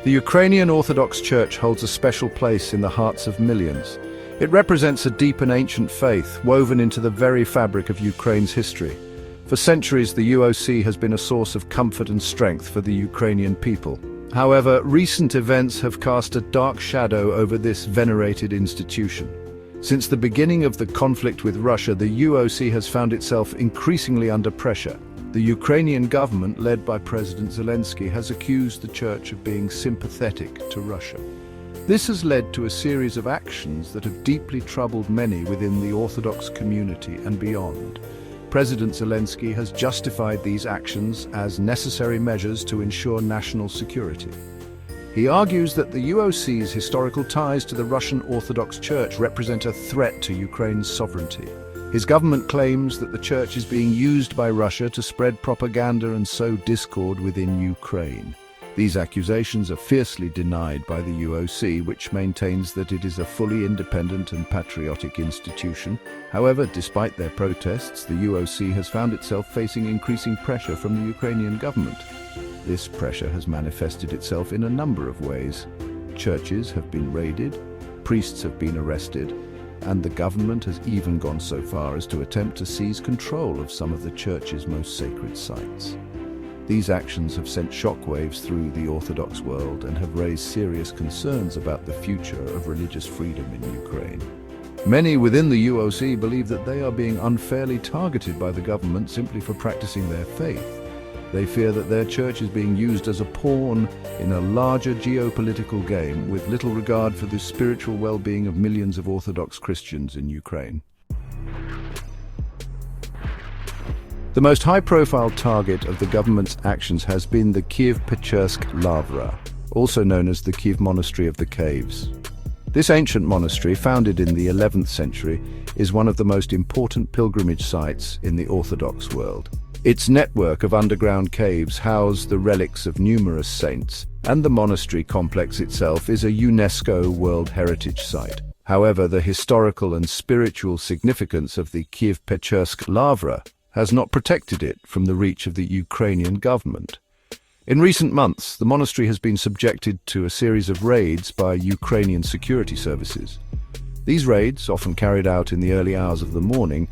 The Ukrainian Orthodox Church holds a special place in the hearts of millions. It represents a deep and ancient faith woven into the very fabric of Ukraine's history. For centuries, the UOC has been a source of comfort and strength for the Ukrainian people. However, recent events have cast a dark shadow over this venerated institution. Since the beginning of the conflict with Russia, the UOC has found itself increasingly under pressure. The Ukrainian government, led by President Zelensky, has accused the church of being sympathetic to Russia. This has led to a series of actions that have deeply troubled many within the Orthodox community and beyond. President Zelensky has justified these actions as necessary measures to ensure national security. He argues that the UOC's historical ties to the Russian Orthodox Church represent a threat to Ukraine's sovereignty. His government claims that the church is being used by Russia to spread propaganda and sow discord within Ukraine. These accusations are fiercely denied by the UOC, which maintains that it is a fully independent and patriotic institution. However, despite their protests, the UOC has found itself facing increasing pressure from the Ukrainian government. This pressure has manifested itself in a number of ways. Churches have been raided, priests have been arrested, and the government has even gone so far as to attempt to seize control of some of the church's most sacred sites. These actions have sent shockwaves through the Orthodox world and have raised serious concerns about the future of religious freedom in Ukraine. Many within the UOC believe that they are being unfairly targeted by the government simply for practicing their faith. They fear that their church is being used as a pawn in a larger geopolitical game with little regard for the spiritual well-being of millions of Orthodox Christians in Ukraine. The most high-profile target of the government's actions has been the Kiev-Pechersk Lavra, also known as the Kiev Monastery of the Caves. This ancient monastery, founded in the 11th century, is one of the most important pilgrimage sites in the Orthodox world. Its network of underground caves house the relics of numerous saints, and the monastery complex itself is a UNESCO World Heritage Site. However, the historical and spiritual significance of the Kiev-Pechersk Lavra has not protected it from the reach of the Ukrainian government. In recent months, the monastery has been subjected to a series of raids by Ukrainian security services. These raids, often carried out in the early hours of the morning,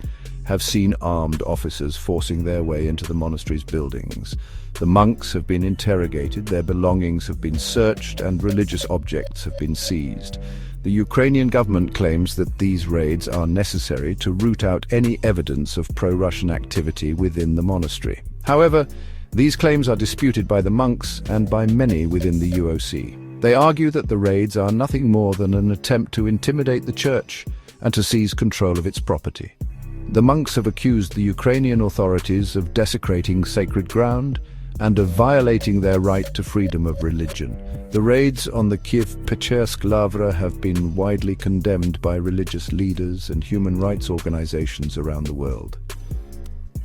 have seen armed officers forcing their way into the monastery's buildings. The monks have been interrogated, their belongings have been searched, and religious objects have been seized. The Ukrainian government claims that these raids are necessary to root out any evidence of pro-Russian activity within the monastery. However, these claims are disputed by the monks and by many within the UOC. They argue that the raids are nothing more than an attempt to intimidate the church and to seize control of its property. The monks have accused the Ukrainian authorities of desecrating sacred ground and of violating their right to freedom of religion. The raids on the Kiev-Pechersk Lavra have been widely condemned by religious leaders and human rights organizations around the world.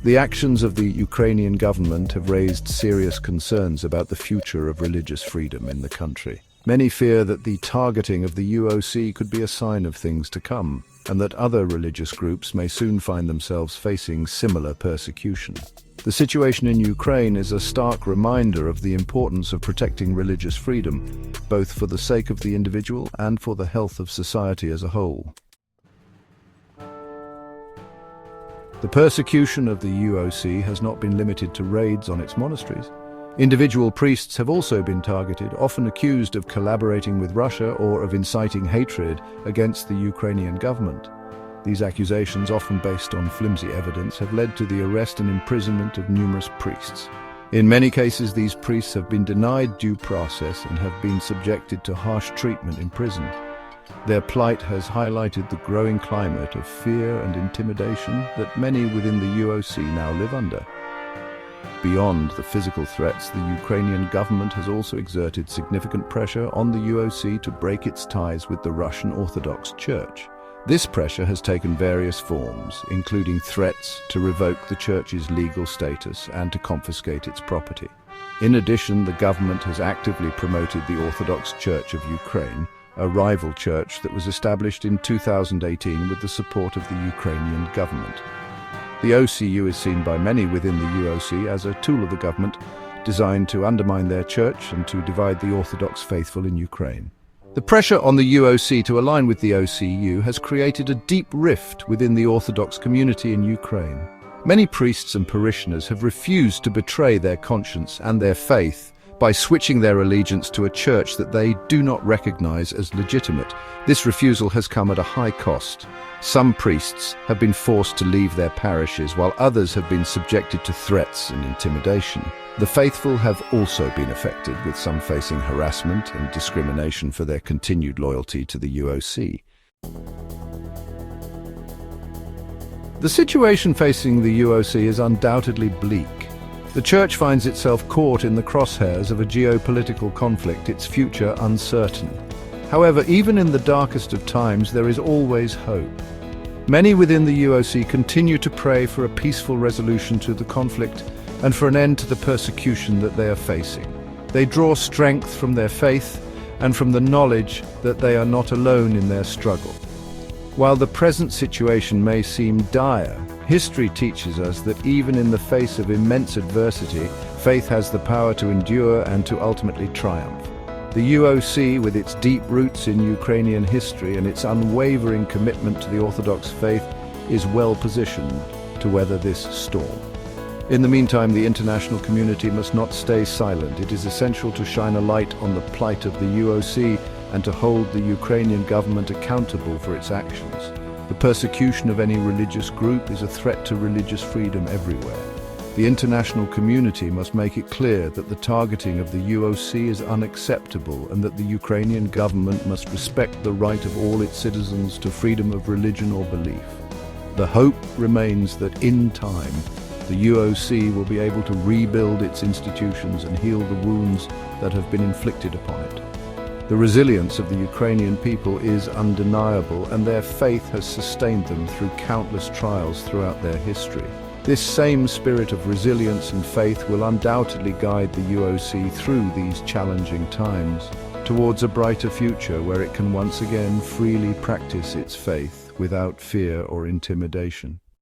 The actions of the Ukrainian government have raised serious concerns about the future of religious freedom in the country. Many fear that the targeting of the UOC could be a sign of things to come, and that other religious groups may soon find themselves facing similar persecution. The situation in Ukraine is a stark reminder of the importance of protecting religious freedom, both for the sake of the individual and for the health of society as a whole. The persecution of the UOC has not been limited to raids on its monasteries. Individual priests have also been targeted, often accused of collaborating with Russia or of inciting hatred against the Ukrainian government. These accusations, often based on flimsy evidence, have led to the arrest and imprisonment of numerous priests. In many cases, these priests have been denied due process and have been subjected to harsh treatment in prison. Their plight has highlighted the growing climate of fear and intimidation that many within the UOC now live under. Beyond the physical threats, the Ukrainian government has also exerted significant pressure on the UOC to break its ties with the Russian Orthodox Church. This pressure has taken various forms, including threats to revoke the church's legal status and to confiscate its property. In addition, the government has actively promoted the Orthodox Church of Ukraine, a rival church that was established in 2018 with the support of the Ukrainian government. The OCU is seen by many within the UOC as a tool of the government designed to undermine their church and to divide the Orthodox faithful in Ukraine. The pressure on the UOC to align with the OCU has created a deep rift within the Orthodox community in Ukraine. Many priests and parishioners have refused to betray their conscience and their faith by switching their allegiance to a church that they do not recognize as legitimate. This refusal has come at a high cost. Some priests have been forced to leave their parishes, while others have been subjected to threats and intimidation. The faithful have also been affected, with some facing harassment and discrimination for their continued loyalty to the UOC. The situation facing the UOC is undoubtedly bleak. The Church finds itself caught in the crosshairs of a geopolitical conflict, its future uncertain. However, even in the darkest of times, there is always hope. Many within the UOC continue to pray for a peaceful resolution to the conflict and for an end to the persecution that they are facing. They draw strength from their faith and from the knowledge that they are not alone in their struggle. While the present situation may seem dire, history teaches us that even in the face of immense adversity, faith has the power to endure and to ultimately triumph. The UOC, with its deep roots in Ukrainian history and its unwavering commitment to the Orthodox faith, is well positioned to weather this storm. In the meantime, the international community must not stay silent. It is essential to shine a light on the plight of the UOC and to hold the Ukrainian government accountable for its actions. The persecution of any religious group is a threat to religious freedom everywhere. The international community must make it clear that the targeting of the UOC is unacceptable and that the Ukrainian government must respect the right of all its citizens to freedom of religion or belief. The hope remains that in time, the UOC will be able to rebuild its institutions and heal the wounds that have been inflicted upon it. The resilience of the Ukrainian people is undeniable, and their faith has sustained them through countless trials throughout their history. This same spirit of resilience and faith will undoubtedly guide the UOC through these challenging times, towards a brighter future where it can once again freely practice its faith without fear or intimidation.